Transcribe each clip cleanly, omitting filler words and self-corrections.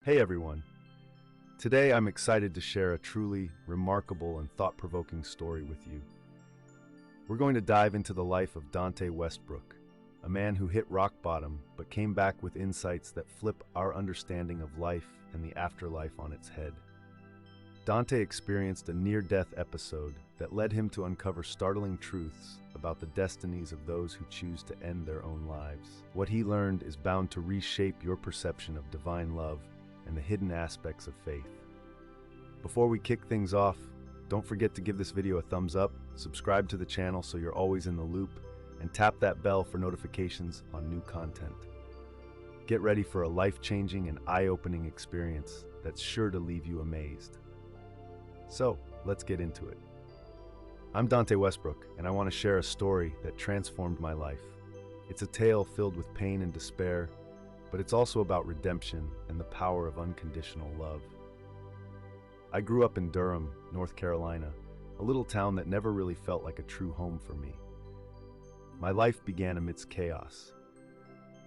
Hey everyone. Today I'm excited to share a truly remarkable and thought-provoking story with you. We're going to dive into the life of Dante Westbrook, a man who hit rock bottom but came back with insights that flip our understanding of life and the afterlife on its head. Dante experienced a near-death episode that led him to uncover startling truths about the destinies of those who choose to end their own lives. What he learned is bound to reshape your perception of divine love and the hidden aspects of faith. Before we kick things off, don't forget to give this video a thumbs up, subscribe to the channel so you're always in the loop, and tap that bell for notifications on new content. Get ready for a life-changing and eye-opening experience that's sure to leave you amazed. So, let's get into it. I'm Dante Westbrook, and I want to share a story that transformed my life. It's a tale filled with pain and despair, but it's also about redemption and the power of unconditional love. I grew up in Durham, North Carolina, a little town that never really felt like a true home for me. My life began amidst chaos.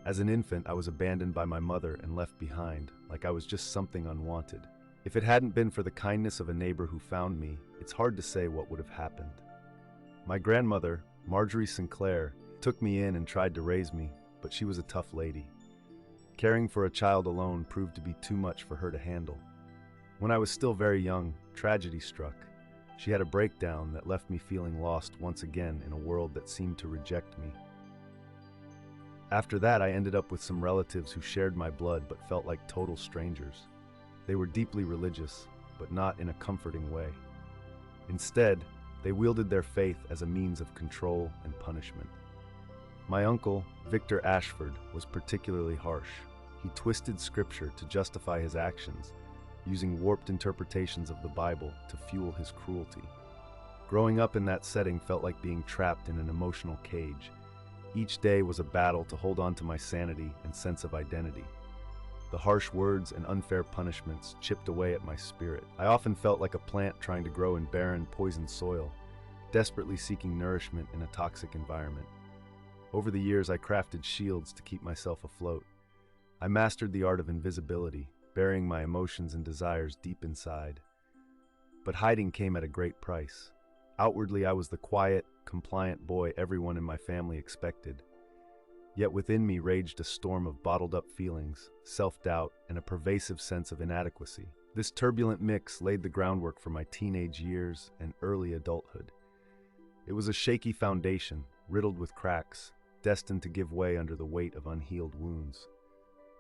As an infant, I was abandoned by my mother and left behind, like I was just something unwanted. If it hadn't been for the kindness of a neighbor who found me, it's hard to say what would have happened. My grandmother, Marjorie Sinclair, took me in and tried to raise me, but she was a tough lady. Caring for a child alone proved to be too much for her to handle. When I was still very young, tragedy struck. She had a breakdown that left me feeling lost once again in a world that seemed to reject me. After that, I ended up with some relatives who shared my blood but felt like total strangers. They were deeply religious, but not in a comforting way. Instead, they wielded their faith as a means of control and punishment. My uncle, Victor Ashford, was particularly harsh. He twisted scripture to justify his actions, using warped interpretations of the Bible to fuel his cruelty. Growing up in that setting felt like being trapped in an emotional cage. Each day was a battle to hold on to my sanity and sense of identity. The harsh words and unfair punishments chipped away at my spirit. I often felt like a plant trying to grow in barren, poisoned soil, desperately seeking nourishment in a toxic environment. Over the years, I crafted shields to keep myself afloat. I mastered the art of invisibility, burying my emotions and desires deep inside. But hiding came at a great price. Outwardly, I was the quiet, compliant boy everyone in my family expected. Yet within me raged a storm of bottled-up feelings, self-doubt, and a pervasive sense of inadequacy. This turbulent mix laid the groundwork for my teenage years and early adulthood. It was a shaky foundation, riddled with cracks, destined to give way under the weight of unhealed wounds.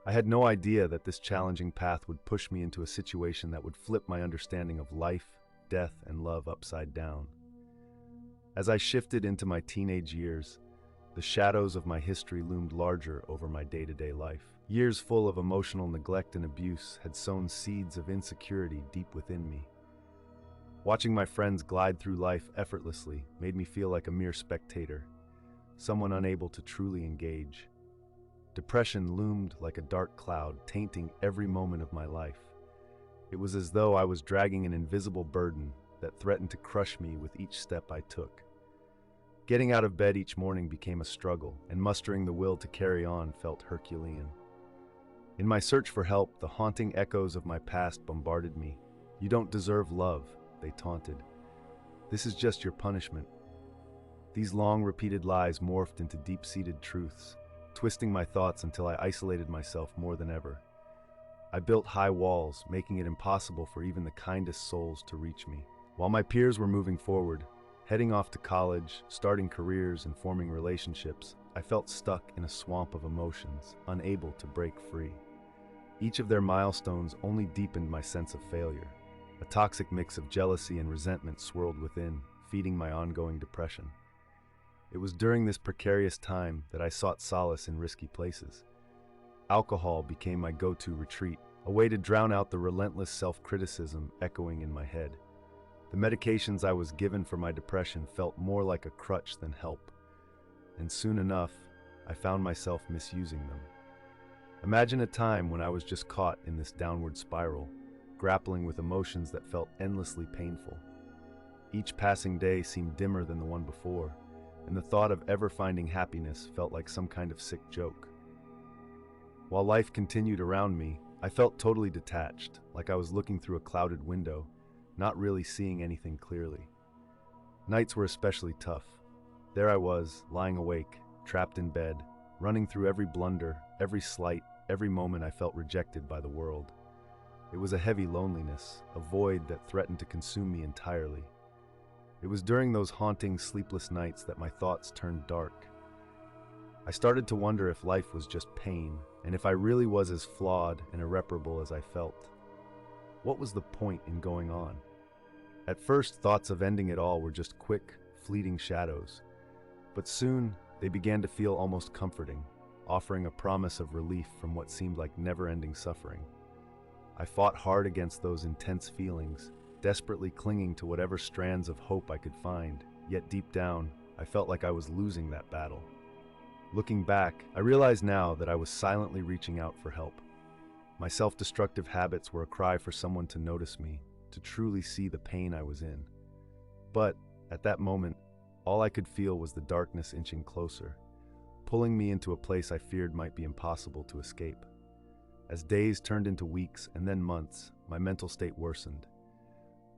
I had no idea that this challenging path would push me into a situation that would flip my understanding of life, death, and love upside down. As I shifted into my teenage years, the shadows of my history loomed larger over my day-to-day life. Years full of emotional neglect and abuse had sown seeds of insecurity deep within me. Watching my friends glide through life effortlessly made me feel like a mere spectator, someone unable to truly engage. Depression loomed like a dark cloud, tainting every moment of my life. It was as though I was dragging an invisible burden that threatened to crush me with each step I took. Getting out of bed each morning became a struggle, and mustering the will to carry on felt Herculean. In my search for help, the haunting echoes of my past bombarded me. "You don't deserve love," they taunted. "This is just your punishment." These long-repeated lies morphed into deep-seated truths, twisting my thoughts until I isolated myself more than ever. I built high walls, making it impossible for even the kindest souls to reach me. While my peers were moving forward, heading off to college, starting careers, and forming relationships, I felt stuck in a swamp of emotions, unable to break free. Each of their milestones only deepened my sense of failure. A toxic mix of jealousy and resentment swirled within, feeding my ongoing depression. It was during this precarious time that I sought solace in risky places. Alcohol became my go-to retreat, a way to drown out the relentless self-criticism echoing in my head. The medications I was given for my depression felt more like a crutch than help, and soon enough, I found myself misusing them. Imagine a time when I was just caught in this downward spiral, grappling with emotions that felt endlessly painful. Each passing day seemed dimmer than the one before, and the thought of ever finding happiness felt like some kind of sick joke. While life continued around me, I felt totally detached, like I was looking through a clouded window, not really seeing anything clearly. Nights were especially tough. There I was, lying awake, trapped in bed, running through every blunder, every slight, every moment I felt rejected by the world. It was a heavy loneliness, a void that threatened to consume me entirely. It was during those haunting, sleepless nights that my thoughts turned dark. I started to wonder if life was just pain, and if I really was as flawed and irreparable as I felt. What was the point in going on? At first, thoughts of ending it all were just quick, fleeting shadows. But soon, they began to feel almost comforting, offering a promise of relief from what seemed like never-ending suffering. I fought hard against those intense feelings, desperately clinging to whatever strands of hope I could find, yet deep down, I felt like I was losing that battle. Looking back, I realize now that I was silently reaching out for help. My self-destructive habits were a cry for someone to notice me, to truly see the pain I was in. But, at that moment, all I could feel was the darkness inching closer, pulling me into a place I feared might be impossible to escape. As days turned into weeks and then months, my mental state worsened.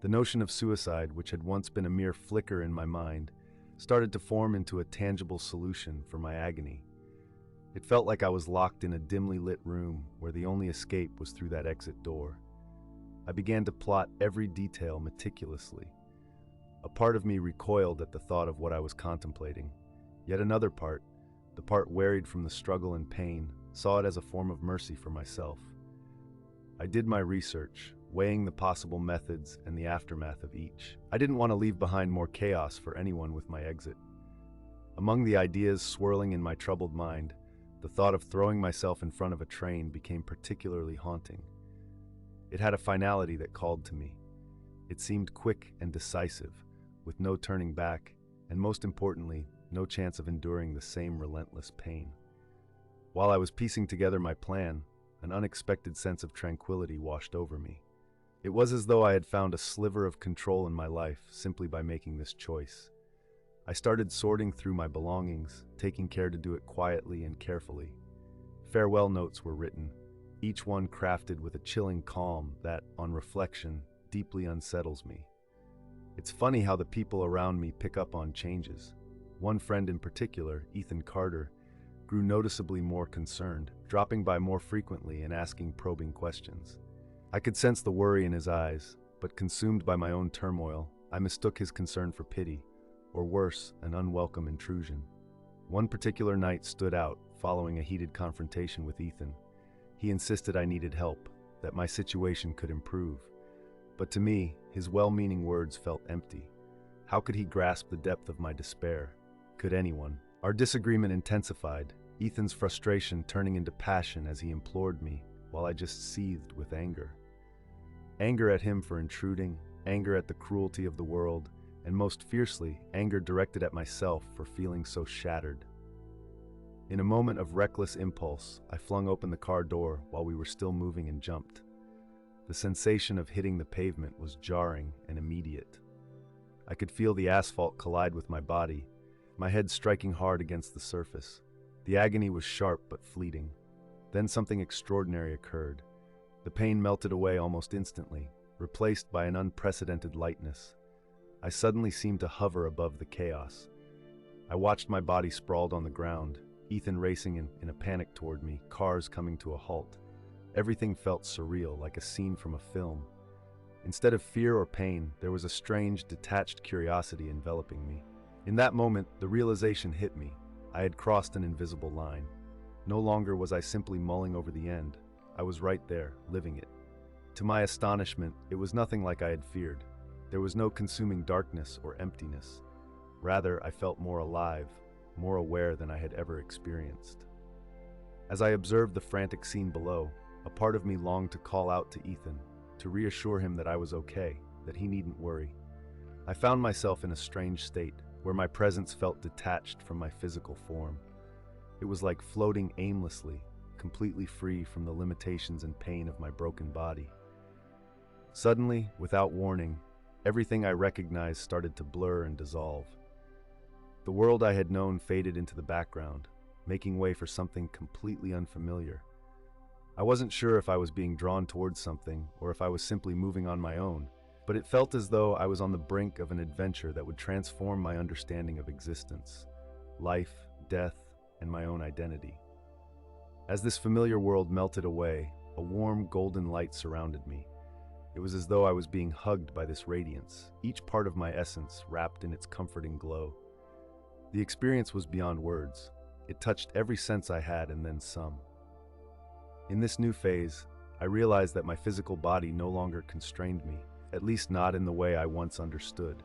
The notion of suicide, which had once been a mere flicker in my mind, started to form into a tangible solution for my agony. It felt like I was locked in a dimly lit room where the only escape was through that exit door. I began to plot every detail meticulously. A part of me recoiled at the thought of what I was contemplating. Yet another part, the part wearied from the struggle and pain, saw it as a form of mercy for myself. I did my research, weighing the possible methods and the aftermath of each. I didn't want to leave behind more chaos for anyone with my exit. Among the ideas swirling in my troubled mind, the thought of throwing myself in front of a train became particularly haunting. It had a finality that called to me. It seemed quick and decisive, with no turning back, and most importantly, no chance of enduring the same relentless pain. While I was piecing together my plan, an unexpected sense of tranquility washed over me. It was as though I had found a sliver of control in my life simply by making this choice. I started sorting through my belongings, taking care to do it quietly and carefully. Farewell notes were written, each one crafted with a chilling calm that, on reflection, deeply unsettles me. It's funny how the people around me pick up on changes. One friend in particular, Ethan Carter, grew noticeably more concerned, dropping by more frequently and asking probing questions. I could sense the worry in his eyes, but consumed by my own turmoil, I mistook his concern for pity, or worse, an unwelcome intrusion. One particular night stood out, following a heated confrontation with Ethan. He insisted I needed help, that my situation could improve. But to me, his well-meaning words felt empty. How could he grasp the depth of my despair? Could anyone? Our disagreement intensified, Ethan's frustration turning into passion as he implored me, while I just seethed with anger. Anger at him for intruding, anger at the cruelty of the world, and most fiercely, anger directed at myself for feeling so shattered. In a moment of reckless impulse, I flung open the car door while we were still moving and jumped. The sensation of hitting the pavement was jarring and immediate. I could feel the asphalt collide with my body, my head striking hard against the surface. The agony was sharp but fleeting. Then something extraordinary occurred. The pain melted away almost instantly, replaced by an unprecedented lightness. I suddenly seemed to hover above the chaos. I watched my body sprawled on the ground, Ethan racing in a panic toward me, cars coming to a halt. Everything felt surreal, like a scene from a film. Instead of fear or pain, there was a strange, detached curiosity enveloping me. In that moment, the realization hit me. I had crossed an invisible line. No longer was I simply mulling over the end. I was right there, living it. To my astonishment, it was nothing like I had feared. There was no consuming darkness or emptiness. Rather, I felt more alive, more aware than I had ever experienced. As I observed the frantic scene below, a part of me longed to call out to Ethan, to reassure him that I was okay, that he needn't worry. I found myself in a strange state, where my presence felt detached from my physical form. It was like floating aimlessly, completely free from the limitations and pain of my broken body. Suddenly, without warning, everything I recognized started to blur and dissolve. The world I had known faded into the background, making way for something completely unfamiliar. I wasn't sure if I was being drawn towards something or if I was simply moving on my own, but it felt as though I was on the brink of an adventure that would transform my understanding of existence, life, death, and my own identity. As this familiar world melted away, a warm golden light surrounded me. It was as though I was being hugged by this radiance, each part of my essence wrapped in its comforting glow. The experience was beyond words. It touched every sense I had and then some. In this new phase, I realized that my physical body no longer constrained me, at least not in the way I once understood.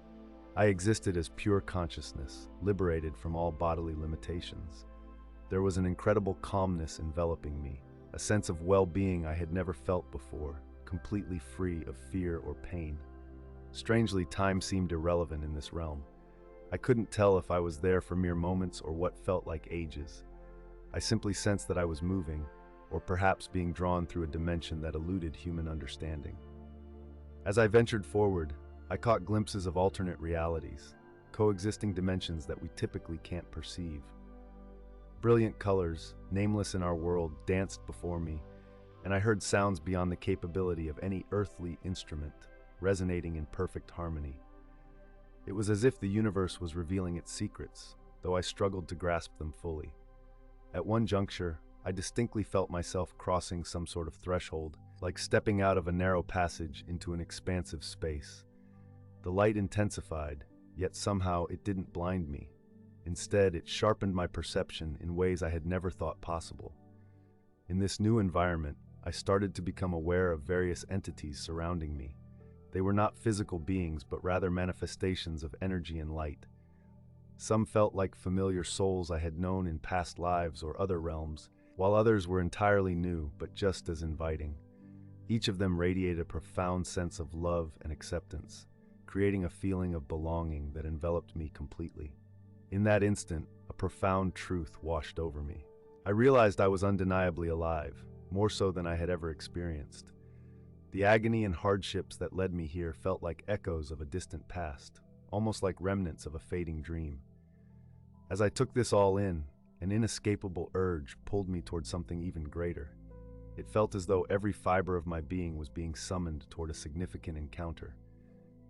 I existed as pure consciousness, liberated from all bodily limitations. There was an incredible calmness enveloping me, a sense of well-being I had never felt before, completely free of fear or pain. Strangely, time seemed irrelevant in this realm. I couldn't tell if I was there for mere moments or what felt like ages. I simply sensed that I was moving, or perhaps being drawn through a dimension that eluded human understanding. As I ventured forward, I caught glimpses of alternate realities, coexisting dimensions that we typically can't perceive. Brilliant colors, nameless in our world, danced before me, and I heard sounds beyond the capability of any earthly instrument, resonating in perfect harmony. It was as if the universe was revealing its secrets, though I struggled to grasp them fully. At one juncture, I distinctly felt myself crossing some sort of threshold, like stepping out of a narrow passage into an expansive space. The light intensified, yet somehow it didn't blind me. Instead, it sharpened my perception in ways I had never thought possible. In this new environment, I started to become aware of various entities surrounding me. They were not physical beings, but rather manifestations of energy and light. Some felt like familiar souls I had known in past lives or other realms, while others were entirely new, but just as inviting. Each of them radiated a profound sense of love and acceptance, creating a feeling of belonging that enveloped me completely. In that instant, a profound truth washed over me. I realized I was undeniably alive, more so than I had ever experienced. The agony and hardships that led me here felt like echoes of a distant past, almost like remnants of a fading dream. As I took this all in, an inescapable urge pulled me toward something even greater. It felt as though every fiber of my being was being summoned toward a significant encounter.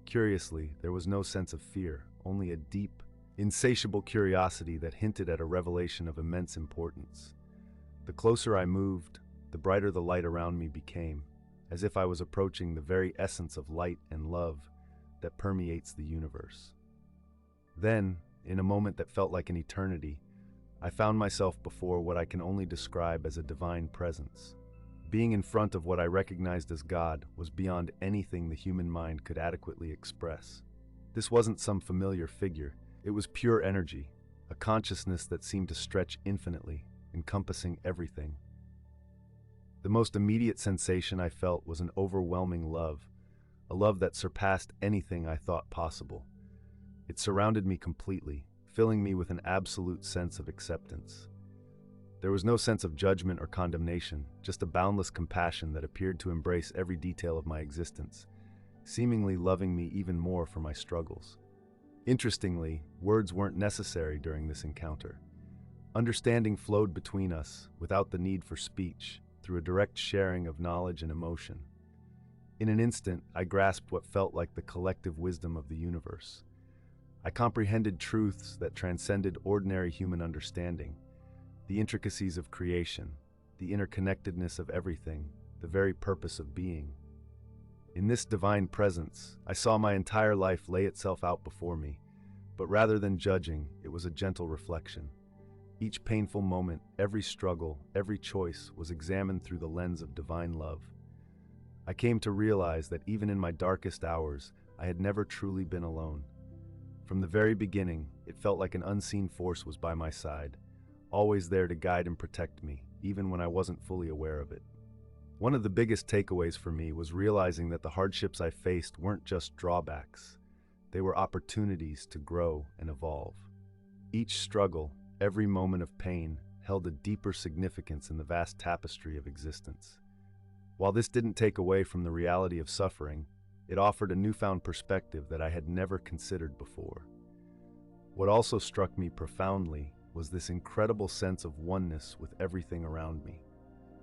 Curiously, there was no sense of fear, only a deep, insatiable curiosity that hinted at a revelation of immense importance. The closer I moved, the brighter the light around me became, as if I was approaching the very essence of light and love that permeates the universe. Then, in a moment that felt like an eternity, I found myself before what I can only describe as a divine presence. Being in front of what I recognized as God was beyond anything the human mind could adequately express. This wasn't some familiar figure. It was pure energy, a consciousness that seemed to stretch infinitely, encompassing everything. The most immediate sensation I felt was an overwhelming love, a love that surpassed anything I thought possible. It surrounded me completely, filling me with an absolute sense of acceptance. There was no sense of judgment or condemnation, just a boundless compassion that appeared to embrace every detail of my existence, seemingly loving me even more for my struggles. Interestingly, words weren't necessary during this encounter. Understanding flowed between us, without the need for speech, through a direct sharing of knowledge and emotion. In an instant, I grasped what felt like the collective wisdom of the universe. I comprehended truths that transcended ordinary human understanding, the intricacies of creation, the interconnectedness of everything, the very purpose of being. In this divine presence, I saw my entire life lay itself out before me, but rather than judging, it was a gentle reflection. Each painful moment, every struggle, every choice was examined through the lens of divine love. I came to realize that even in my darkest hours, I had never truly been alone. From the very beginning, it felt like an unseen force was by my side, always there to guide and protect me, even when I wasn't fully aware of it. One of the biggest takeaways for me was realizing that the hardships I faced weren't just drawbacks. They were opportunities to grow and evolve. Each struggle, every moment of pain, held a deeper significance in the vast tapestry of existence. While this didn't take away from the reality of suffering, it offered a newfound perspective that I had never considered before. What also struck me profoundly was this incredible sense of oneness with everything around me.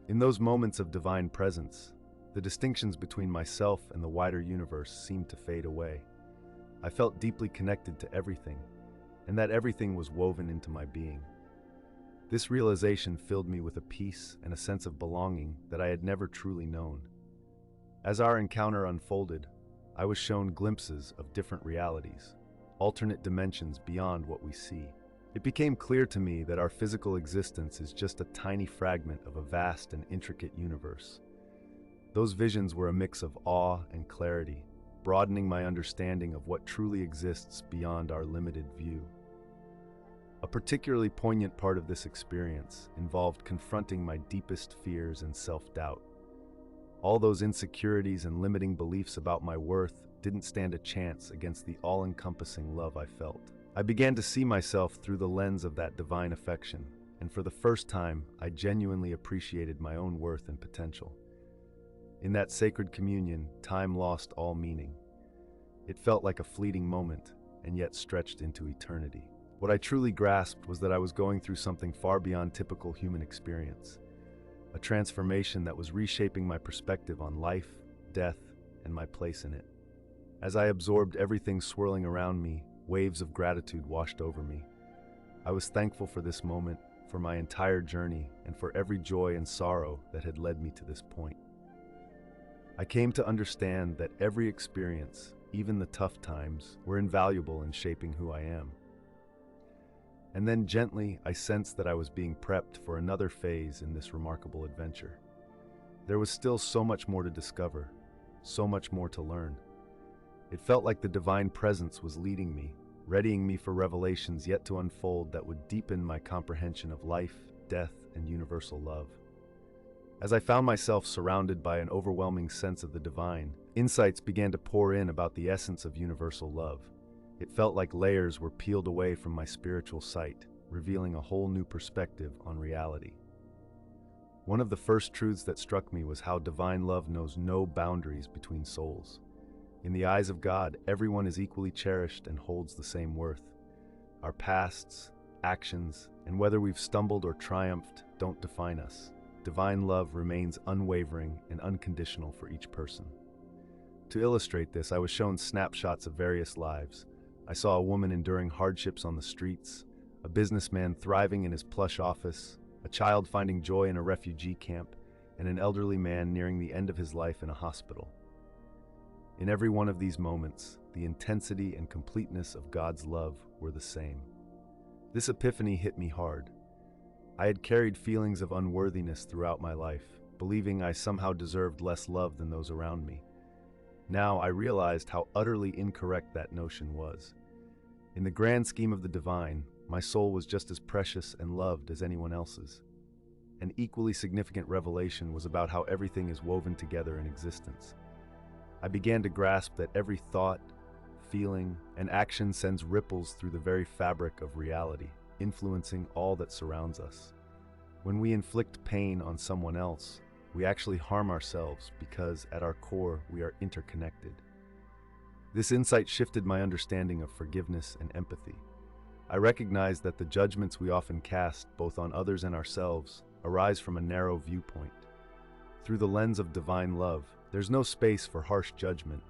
In those moments of divine presence, the distinctions between myself and the wider universe seemed to fade away. I felt deeply connected to everything, and that everything was woven into my being. This realization filled me with a peace and a sense of belonging that I had never truly known. As our encounter unfolded, I was shown glimpses of different realities, alternate dimensions beyond what we see. It became clear to me that our physical existence is just a tiny fragment of a vast and intricate universe. Those visions were a mix of awe and clarity, broadening my understanding of what truly exists beyond our limited view. A particularly poignant part of this experience involved confronting my deepest fears and self-doubt. All those insecurities and limiting beliefs about my worth didn't stand a chance against the all-encompassing love I felt. I began to see myself through the lens of that divine affection, and for the first time, I genuinely appreciated my own worth and potential. In that sacred communion, time lost all meaning. It felt like a fleeting moment, and yet stretched into eternity. What I truly grasped was that I was going through something far beyond typical human experience, a transformation that was reshaping my perspective on life, death, and my place in it. As I absorbed everything swirling around me, waves of gratitude washed over me. I was thankful for this moment, for my entire journey, and for every joy and sorrow that had led me to this point. I came to understand that every experience, even the tough times, were invaluable in shaping who I am. And then gently, I sensed that I was being prepped for another phase in this remarkable adventure. There was still so much more to discover, so much more to learn. It felt like the divine presence was leading me, readying me for revelations yet to unfold that would deepen my comprehension of life, death, and universal love. As I found myself surrounded by an overwhelming sense of the divine, insights began to pour in about the essence of universal love. It felt like layers were peeled away from my spiritual sight, revealing a whole new perspective on reality. One of the first truths that struck me was how divine love knows no boundaries between souls. In the eyes of God, everyone is equally cherished and holds the same worth. Our pasts, actions, and whether we've stumbled or triumphed don't define us. Divine love remains unwavering and unconditional for each person. To illustrate this, I was shown snapshots of various lives. I saw a woman enduring hardships on the streets, a businessman thriving in his plush office, a child finding joy in a refugee camp, and an elderly man nearing the end of his life in a hospital. In every one of these moments, the intensity and completeness of God's love were the same. This epiphany hit me hard. I had carried feelings of unworthiness throughout my life, believing I somehow deserved less love than those around me. Now I realized how utterly incorrect that notion was. In the grand scheme of the divine, my soul was just as precious and loved as anyone else's. An equally significant revelation was about how everything is woven together in existence. I began to grasp that every thought, feeling, and action sends ripples through the very fabric of reality, influencing all that surrounds us. When we inflict pain on someone else, we actually harm ourselves because, at our core, we are interconnected. This insight shifted my understanding of forgiveness and empathy. I recognized that the judgments we often cast, both on others and ourselves, arise from a narrow viewpoint. Through the lens of divine love, there's no space for harsh judgment,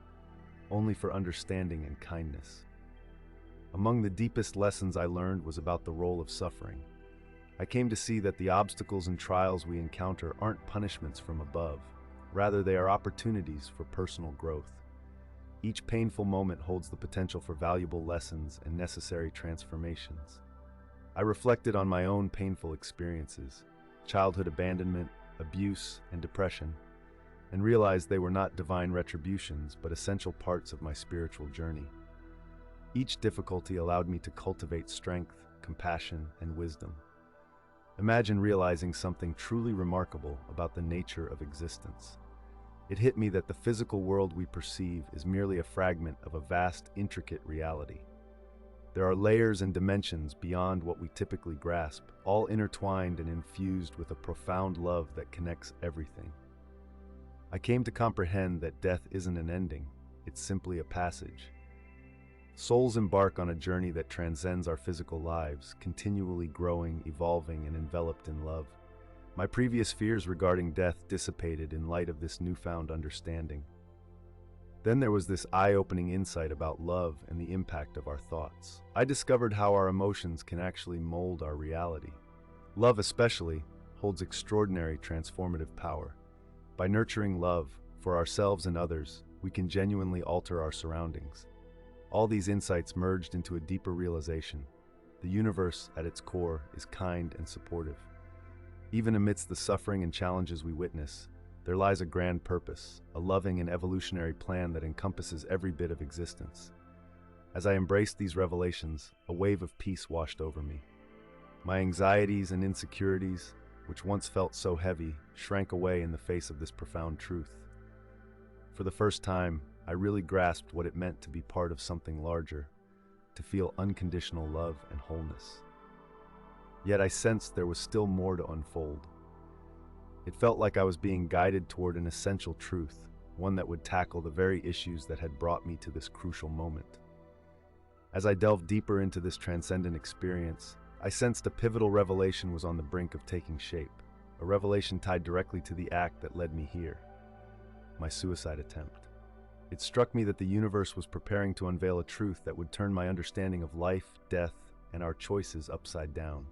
only for understanding and kindness. Among the deepest lessons I learned was about the role of suffering. I came to see that the obstacles and trials we encounter aren't punishments from above. Rather, they are opportunities for personal growth. Each painful moment holds the potential for valuable lessons and necessary transformations. I reflected on my own painful experiences, childhood abandonment, abuse, and depression, and realized they were not divine retributions, but essential parts of my spiritual journey. Each difficulty allowed me to cultivate strength, compassion, and wisdom. Imagine realizing something truly remarkable about the nature of existence. It hit me that the physical world we perceive is merely a fragment of a vast, intricate reality. There are layers and dimensions beyond what we typically grasp, all intertwined and infused with a profound love that connects everything. I came to comprehend that death isn't an ending, it's simply a passage. Souls embark on a journey that transcends our physical lives, continually growing, evolving, and enveloped in love. My previous fears regarding death dissipated in light of this newfound understanding. Then there was this eye-opening insight about love and the impact of our thoughts. I discovered how our emotions can actually mold our reality. Love especially holds extraordinary transformative power. By nurturing love for ourselves and others, we can genuinely alter our surroundings. All these insights merged into a deeper realization. The universe, at its core, is kind and supportive. Even amidst the suffering and challenges we witness, there lies a grand purpose, a loving and evolutionary plan that encompasses every bit of existence. As I embraced these revelations, a wave of peace washed over me. My anxieties and insecurities, which once felt so heavy, shrank away in the face of this profound truth. For the first time, I really grasped what it meant to be part of something larger, to feel unconditional love and wholeness. Yet I sensed there was still more to unfold. It felt like I was being guided toward an essential truth, one that would tackle the very issues that had brought me to this crucial moment. As I delved deeper into this transcendent experience, I sensed a pivotal revelation was on the brink of taking shape, a revelation tied directly to the act that led me here, my suicide attempt. It struck me that the universe was preparing to unveil a truth that would turn my understanding of life, death, and our choices upside down.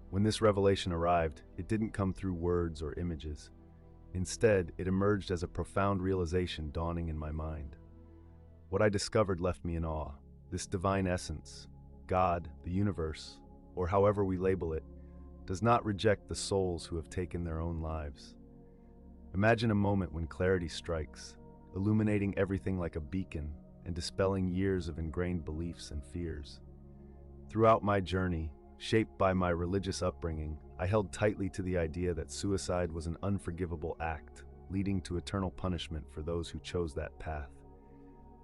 When this revelation arrived, it didn't come through words or images. Instead, it emerged as a profound realization dawning in my mind. What I discovered left me in awe. This divine essence, God, the universe, or however we label it, does not reject the souls who have taken their own lives. Imagine a moment when clarity strikes, illuminating everything like a beacon and dispelling years of ingrained beliefs and fears. Throughout my journey, shaped by my religious upbringing, I held tightly to the idea that suicide was an unforgivable act, leading to eternal punishment for those who chose that path.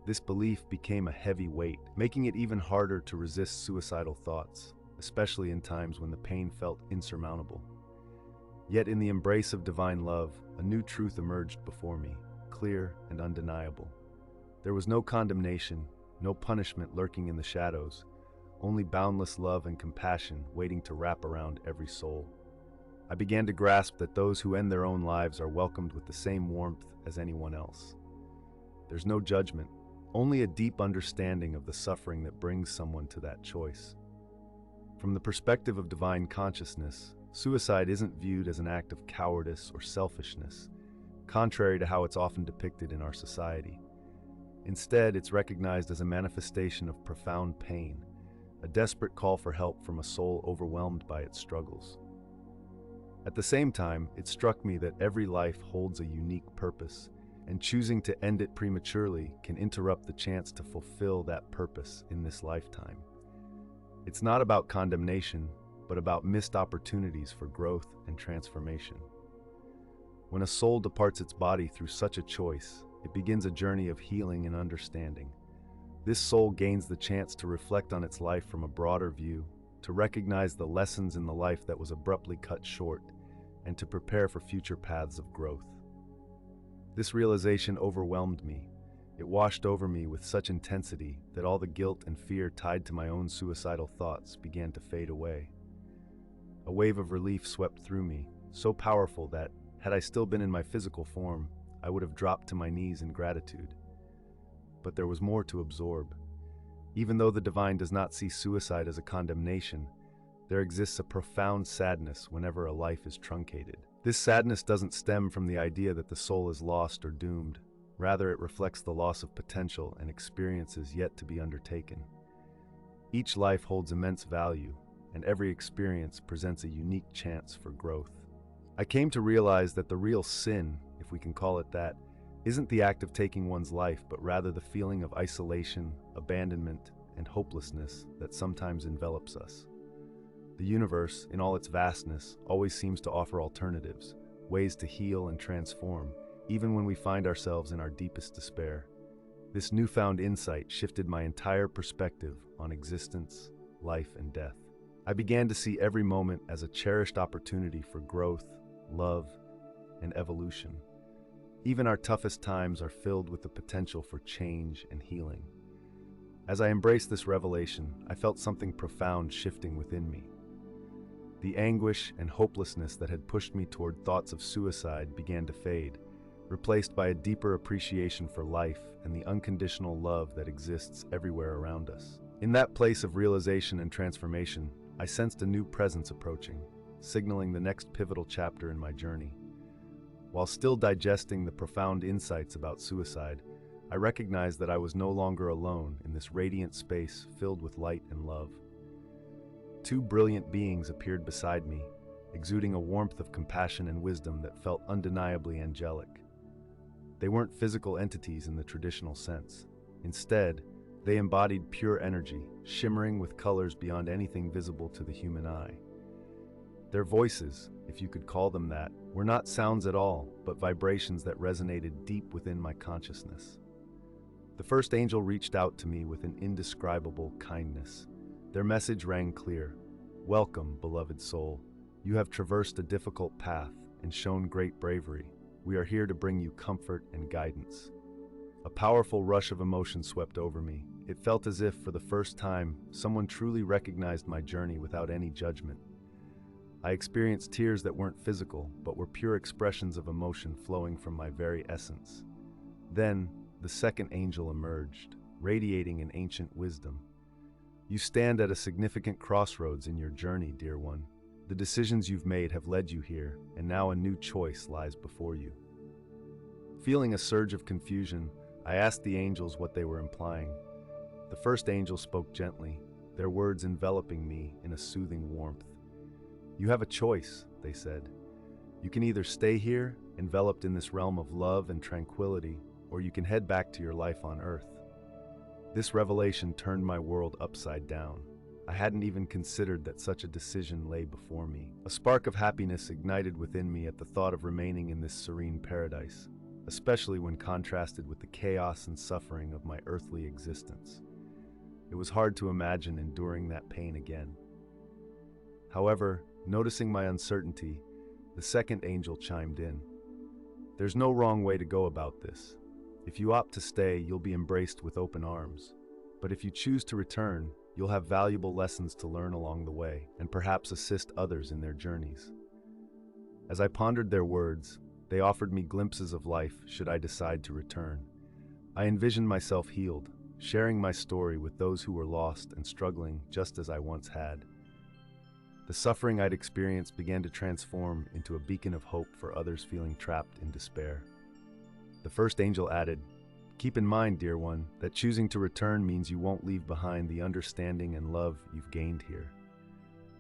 This belief became a heavy weight, making it even harder to resist suicidal thoughts, especially in times when the pain felt insurmountable. Yet in the embrace of divine love, a new truth emerged before me, clear and undeniable. There was no condemnation, no punishment lurking in the shadows, only boundless love and compassion waiting to wrap around every soul. I began to grasp that those who end their own lives are welcomed with the same warmth as anyone else. There's no judgment, only a deep understanding of the suffering that brings someone to that choice. From the perspective of divine consciousness, suicide isn't viewed as an act of cowardice or selfishness, contrary to how it's often depicted in our society. Instead, it's recognized as a manifestation of profound pain, a desperate call for help from a soul overwhelmed by its struggles. At the same time, it struck me that every life holds a unique purpose, and choosing to end it prematurely can interrupt the chance to fulfill that purpose in this lifetime. It's not about condemnation, but about missed opportunities for growth and transformation. When a soul departs its body through such a choice, it begins a journey of healing and understanding. This soul gains the chance to reflect on its life from a broader view, to recognize the lessons in the life that was abruptly cut short, and to prepare for future paths of growth. This realization overwhelmed me. It washed over me with such intensity that all the guilt and fear tied to my own suicidal thoughts began to fade away. A wave of relief swept through me, so powerful that, had I still been in my physical form, I would have dropped to my knees in gratitude. But there was more to absorb. Even though the divine does not see suicide as a condemnation, there exists a profound sadness whenever a life is truncated. This sadness doesn't stem from the idea that the soul is lost or doomed. Rather, it reflects the loss of potential and experiences yet to be undertaken. Each life holds immense value, and every experience presents a unique chance for growth. I came to realize that the real sin, if we can call it that, isn't the act of taking one's life, but rather the feeling of isolation, abandonment, and hopelessness that sometimes envelops us. The universe, in all its vastness, always seems to offer alternatives, ways to heal and transform, even when we find ourselves in our deepest despair. This newfound insight shifted my entire perspective on existence, life, and death. I began to see every moment as a cherished opportunity for growth, love, and evolution. Even our toughest times are filled with the potential for change and healing. As I embraced this revelation, I felt something profound shifting within me. The anguish and hopelessness that had pushed me toward thoughts of suicide began to fade, replaced by a deeper appreciation for life and the unconditional love that exists everywhere around us. In that place of realization and transformation, I sensed a new presence approaching, signaling the next pivotal chapter in my journey. While still digesting the profound insights about suicide, I recognized that I was no longer alone in this radiant space filled with light and love. Two brilliant beings appeared beside me, exuding a warmth of compassion and wisdom that felt undeniably angelic. They weren't physical entities in the traditional sense. Instead, they embodied pure energy, shimmering with colors beyond anything visible to the human eye. Their voices, if you could call them that, were not sounds at all, but vibrations that resonated deep within my consciousness. The first angel reached out to me with an indescribable kindness. Their message rang clear: "Welcome, beloved soul. You have traversed a difficult path and shown great bravery. We are here to bring you comfort and guidance." A powerful rush of emotion swept over me. It felt as if, for the first time, someone truly recognized my journey without any judgment. I experienced tears that weren't physical, but were pure expressions of emotion flowing from my very essence. Then, the second angel emerged, radiating an ancient wisdom. "You stand at a significant crossroads in your journey, dear one. The decisions you've made have led you here, and now a new choice lies before you." Feeling a surge of confusion, I asked the angels what they were implying. The first angel spoke gently, their words enveloping me in a soothing warmth. "You have a choice," they said. "You can either stay here, enveloped in this realm of love and tranquility, or you can head back to your life on Earth." This revelation turned my world upside down. I hadn't even considered that such a decision lay before me. A spark of happiness ignited within me at the thought of remaining in this serene paradise, especially when contrasted with the chaos and suffering of my earthly existence. It was hard to imagine enduring that pain again. However, noticing my uncertainty, the second angel chimed in. "There's no wrong way to go about this. If you opt to stay, you'll be embraced with open arms. But if you choose to return, you'll have valuable lessons to learn along the way, and perhaps assist others in their journeys." As I pondered their words, they offered me glimpses of life should I decide to return. I envisioned myself healed, sharing my story with those who were lost and struggling just as I once had. The suffering I'd experienced began to transform into a beacon of hope for others feeling trapped in despair. The first angel added, "Keep in mind, dear one, that choosing to return means you won't leave behind the understanding and love you've gained here.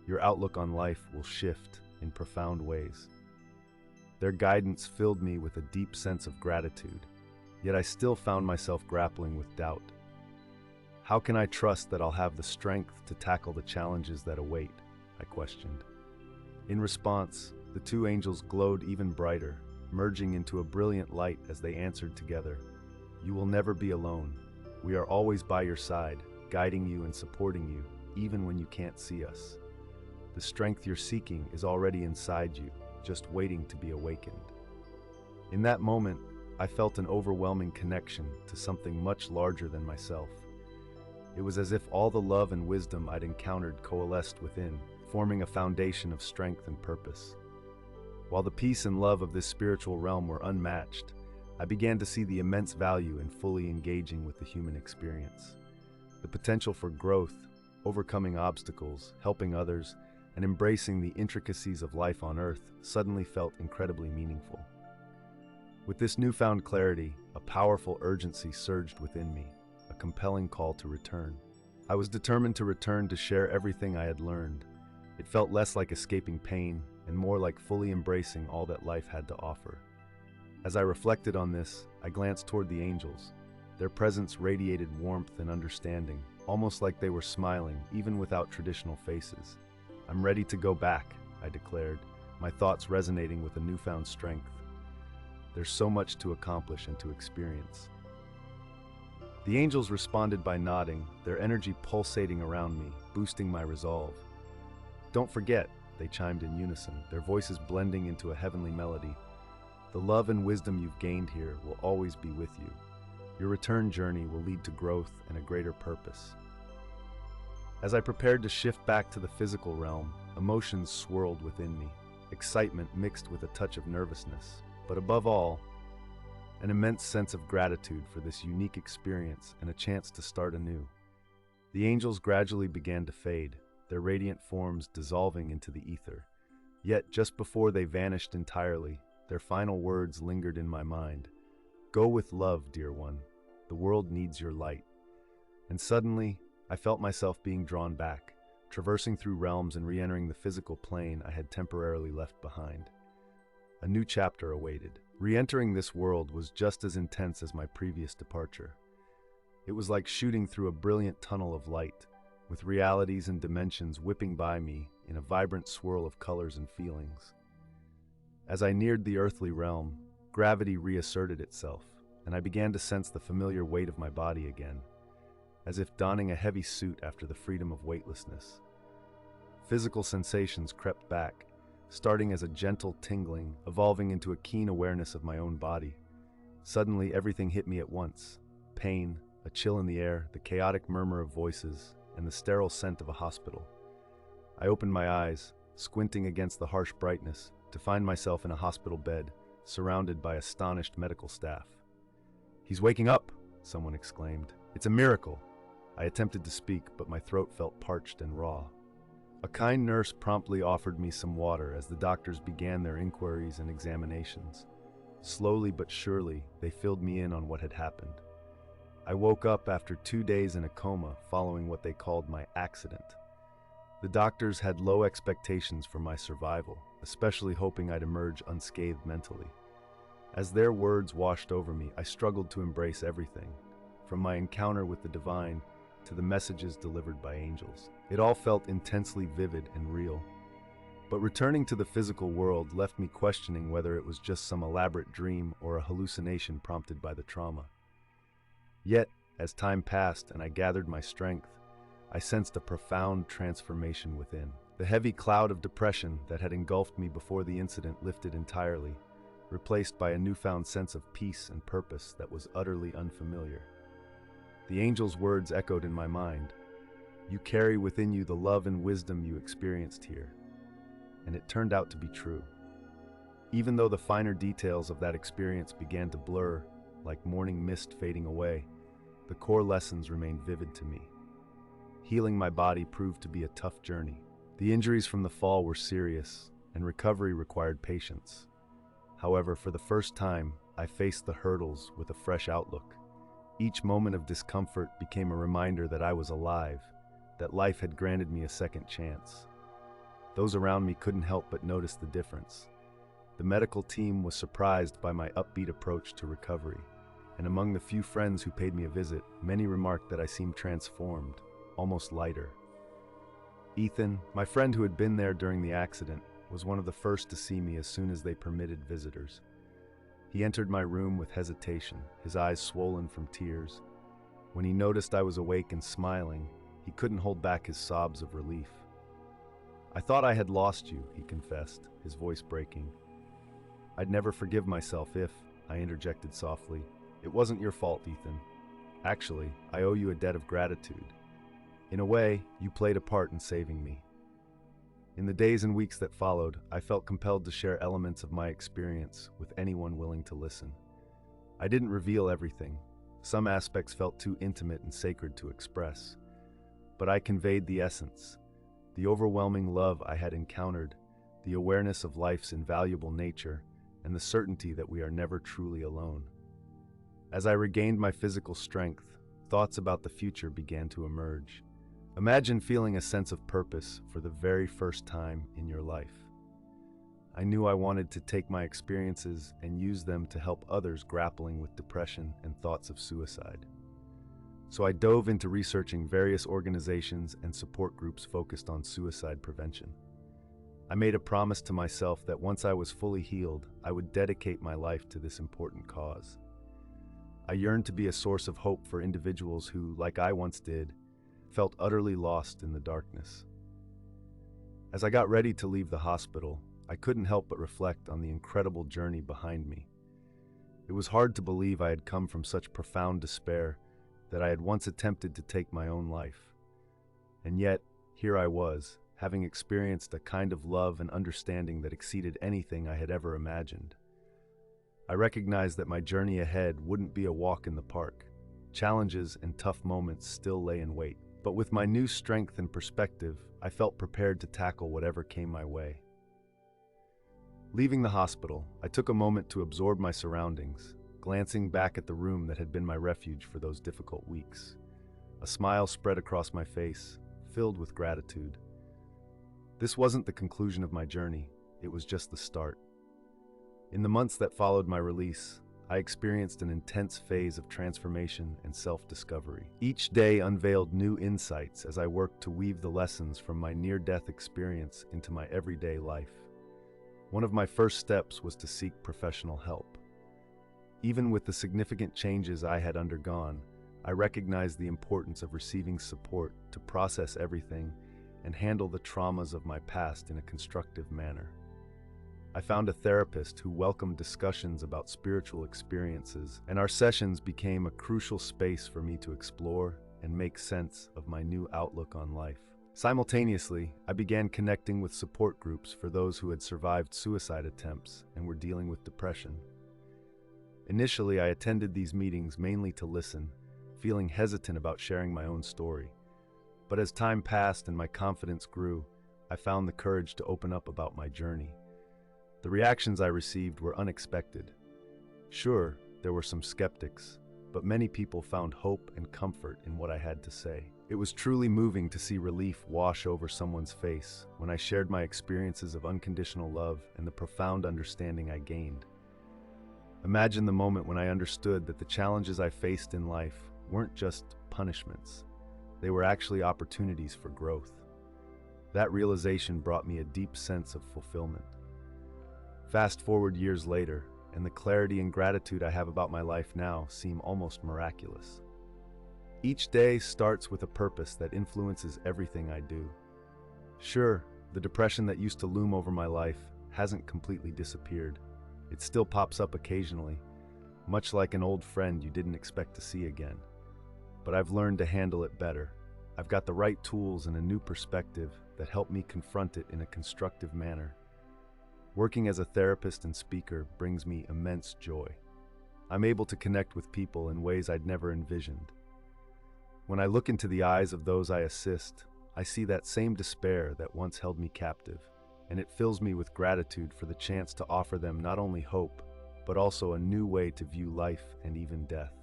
Your outlook on life will shift in profound ways." Their guidance filled me with a deep sense of gratitude, yet I still found myself grappling with doubt. How can I trust that I'll have the strength to tackle the challenges that await? I questioned. In response, the two angels glowed even brighter, merging into a brilliant light as they answered together. "You will never be alone. We are always by your side, guiding you and supporting you, even when you can't see us. The strength you're seeking is already inside you, just waiting to be awakened." In that moment, I felt an overwhelming connection to something much larger than myself. It was as if all the love and wisdom I'd encountered coalesced within, forming a foundation of strength and purpose. While the peace and love of this spiritual realm were unmatched, I began to see the immense value in fully engaging with the human experience. The potential for growth, overcoming obstacles, helping others, and embracing the intricacies of life on Earth suddenly felt incredibly meaningful. With this newfound clarity, a powerful urgency surged within me, a compelling call to return. I was determined to return to share everything I had learned. It felt less like escaping pain and more like fully embracing all that life had to offer. As I reflected on this, I glanced toward the angels. Their presence radiated warmth and understanding, almost like they were smiling, even without traditional faces. "I'm ready to go back," I declared, my thoughts resonating with a newfound strength. There's so much to accomplish and to experience. The angels responded by nodding, their energy pulsating around me, boosting my resolve. "Don't forget," they chimed in unison, their voices blending into a heavenly melody. "The love and wisdom you've gained here will always be with you. Your return journey will lead to growth and a greater purpose." As I prepared to shift back to the physical realm, emotions swirled within me, excitement mixed with a touch of nervousness, but above all, an immense sense of gratitude for this unique experience and a chance to start anew. The angels gradually began to fade, their radiant forms dissolving into the ether. Yet, just before they vanished entirely, their final words lingered in my mind. "Go with love, dear one. The world needs your light." And suddenly, I felt myself being drawn back, traversing through realms and re-entering the physical plane I had temporarily left behind. A new chapter awaited. Re-entering this world was just as intense as my previous departure. It was like shooting through a brilliant tunnel of light, with realities and dimensions whipping by me in a vibrant swirl of colors and feelings. As I neared the earthly realm, gravity reasserted itself, and I began to sense the familiar weight of my body again, as if donning a heavy suit after the freedom of weightlessness. Physical sensations crept back, starting as a gentle tingling, evolving into a keen awareness of my own body. Suddenly, everything hit me at once: pain, a chill in the air, the chaotic murmur of voices, and the sterile scent of a hospital. I opened my eyes, squinting against the harsh brightness, to find myself in a hospital bed, surrounded by astonished medical staff. "He's waking up!" someone exclaimed. "It's a miracle!" I attempted to speak, but my throat felt parched and raw. A kind nurse promptly offered me some water as the doctors began their inquiries and examinations. Slowly but surely, they filled me in on what had happened. I woke up after 2 days in a coma following what they called my accident. The doctors had low expectations for my survival, especially hoping I'd emerge unscathed mentally. As their words washed over me, I struggled to embrace everything, from my encounter with the divine to the messages delivered by angels. It all felt intensely vivid and real. But returning to the physical world left me questioning whether it was just some elaborate dream or a hallucination prompted by the trauma. Yet, as time passed and I gathered my strength, I sensed a profound transformation within. The heavy cloud of depression that had engulfed me before the incident lifted entirely, replaced by a newfound sense of peace and purpose that was utterly unfamiliar. The angel's words echoed in my mind. "You carry within you the love and wisdom you experienced here." And it turned out to be true. Even though the finer details of that experience began to blur, like morning mist fading away, the core lessons remained vivid to me. Healing my body proved to be a tough journey. The injuries from the fall were serious, and recovery required patience. However, for the first time, I faced the hurdles with a fresh outlook. Each moment of discomfort became a reminder that I was alive, that life had granted me a second chance. Those around me couldn't help but notice the difference. The medical team was surprised by my upbeat approach to recovery, and among the few friends who paid me a visit, many remarked that I seemed transformed, almost lighter. Ethan, my friend who had been there during the accident, was one of the first to see me as soon as they permitted visitors. He entered my room with hesitation, his eyes swollen from tears. When he noticed I was awake and smiling, he couldn't hold back his sobs of relief. "I thought I had lost you," he confessed, his voice breaking. "I'd never forgive myself if," I interjected softly. "It wasn't your fault, Ethan. Actually, I owe you a debt of gratitude. In a way, you played a part in saving me." In the days and weeks that followed, I felt compelled to share elements of my experience with anyone willing to listen. I didn't reveal everything. Some aspects felt too intimate and sacred to express. But I conveyed the essence, the overwhelming love I had encountered, the awareness of life's invaluable nature, and the certainty that we are never truly alone. As I regained my physical strength, thoughts about the future began to emerge. Imagine feeling a sense of purpose for the very first time in your life. I knew I wanted to take my experiences and use them to help others grappling with depression and thoughts of suicide. So I dove into researching various organizations and support groups focused on suicide prevention. I made a promise to myself that once I was fully healed, I would dedicate my life to this important cause. I yearned to be a source of hope for individuals who, like I once did, felt utterly lost in the darkness. As I got ready to leave the hospital, I couldn't help but reflect on the incredible journey behind me. It was hard to believe I had come from such profound despair that I had once attempted to take my own life. And yet, here I was, having experienced a kind of love and understanding that exceeded anything I had ever imagined. I recognized that my journey ahead wouldn't be a walk in the park. Challenges and tough moments still lay in wait. But with my new strength and perspective, I felt prepared to tackle whatever came my way. Leaving the hospital, I took a moment to absorb my surroundings, glancing back at the room that had been my refuge for those difficult weeks. A smile spread across my face, filled with gratitude. This wasn't the conclusion of my journey, it was just the start. In the months that followed my release, I experienced an intense phase of transformation and self-discovery. Each day unveiled new insights as I worked to weave the lessons from my near-death experience into my everyday life. One of my first steps was to seek professional help. Even with the significant changes I had undergone, I recognized the importance of receiving support to process everything and handle the traumas of my past in a constructive manner. I found a therapist who welcomed discussions about spiritual experiences, and our sessions became a crucial space for me to explore and make sense of my new outlook on life. Simultaneously, I began connecting with support groups for those who had survived suicide attempts and were dealing with depression. Initially, I attended these meetings mainly to listen, feeling hesitant about sharing my own story. But as time passed and my confidence grew, I found the courage to open up about my journey. The reactions I received were unexpected. Sure, there were some skeptics, but many people found hope and comfort in what I had to say. It was truly moving to see relief wash over someone's face when I shared my experiences of unconditional love and the profound understanding I gained. Imagine the moment when I understood that the challenges I faced in life weren't just punishments. They were actually opportunities for growth. That realization brought me a deep sense of fulfillment. Fast forward years later, and the clarity and gratitude I have about my life now seem almost miraculous. Each day starts with a purpose that influences everything I do. Sure, the depression that used to loom over my life hasn't completely disappeared. It still pops up occasionally, much like an old friend you didn't expect to see again. But I've learned to handle it better. I've got the right tools and a new perspective that help me confront it in a constructive manner. Working as a therapist and speaker brings me immense joy. I'm able to connect with people in ways I'd never envisioned. When I look into the eyes of those I assist, I see that same despair that once held me captive, and it fills me with gratitude for the chance to offer them not only hope, but also a new way to view life and even death.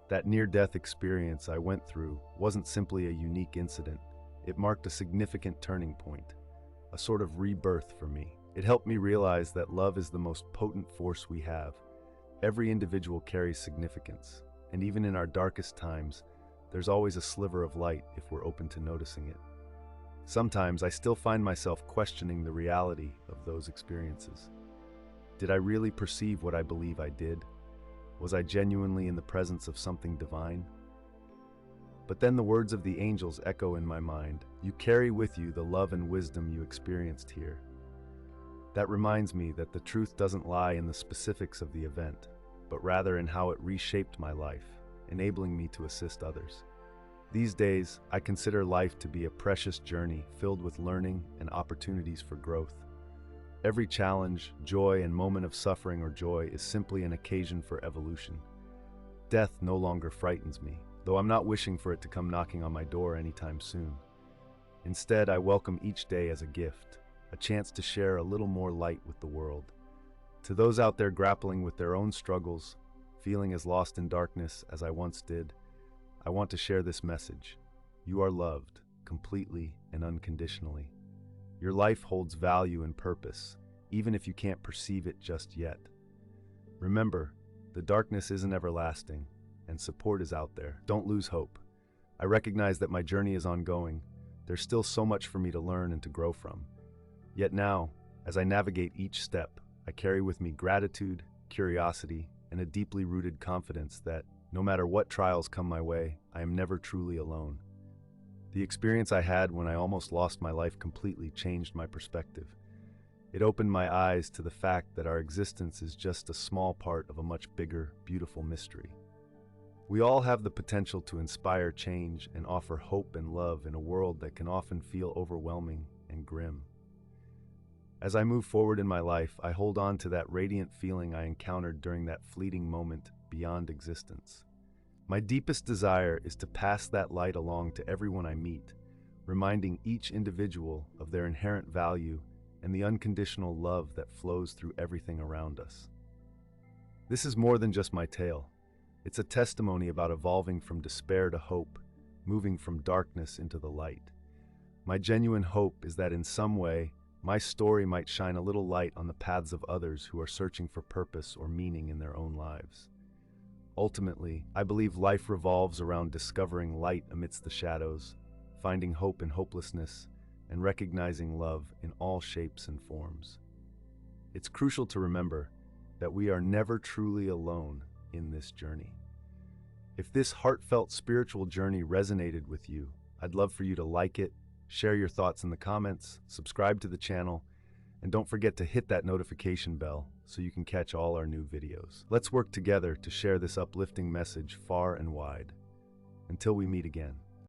That near-death experience I went through wasn't simply a unique incident. It marked a significant turning point, a sort of rebirth for me. It helped me realize that love is the most potent force we have. Every individual carries significance, and even in our darkest times, there's always a sliver of light if we're open to noticing it. Sometimes I still find myself questioning the reality of those experiences. Did I really perceive what I believe I did? Was I genuinely in the presence of something divine? But then the words of the angels echo in my mind. You carry with you the love and wisdom you experienced here. That reminds me that the truth doesn't lie in the specifics of the event, but rather in how it reshaped my life, enabling me to assist others. These days, I consider life to be a precious journey filled with learning and opportunities for growth. Every challenge, joy, and moment of suffering or joy is simply an occasion for evolution. Death no longer frightens me, though I'm not wishing for it to come knocking on my door anytime soon. Instead, I welcome each day as a gift, a chance to share a little more light with the world. To those out there grappling with their own struggles, feeling as lost in darkness as I once did, I want to share this message. You are loved, completely and unconditionally. Your life holds value and purpose, even if you can't perceive it just yet. Remember, the darkness isn't everlasting, and support is out there. Don't lose hope. I recognize that my journey is ongoing. There's still so much for me to learn and to grow from. Yet now, as I navigate each step, I carry with me gratitude, curiosity, and a deeply rooted confidence that, no matter what trials come my way, I am never truly alone. The experience I had when I almost lost my life completely changed my perspective. It opened my eyes to the fact that our existence is just a small part of a much bigger, beautiful mystery. We all have the potential to inspire change and offer hope and love in a world that can often feel overwhelming and grim. As I move forward in my life, I hold on to that radiant feeling I encountered during that fleeting moment beyond existence. My deepest desire is to pass that light along to everyone I meet, reminding each individual of their inherent value and the unconditional love that flows through everything around us. This is more than just my tale. It's a testimony about evolving from despair to hope, moving from darkness into the light. My genuine hope is that in some way, my story might shine a little light on the paths of others who are searching for purpose or meaning in their own lives. Ultimately, I believe life revolves around discovering light amidst the shadows, finding hope in hopelessness, and recognizing love in all shapes and forms. It's crucial to remember that we are never truly alone in this journey. If this heartfelt spiritual journey resonated with you, I'd love for you to like it, share your thoughts in the comments, subscribe to the channel, and don't forget to hit that notification bell so you can catch all our new videos. Let's work together to share this uplifting message far and wide. Until we meet again.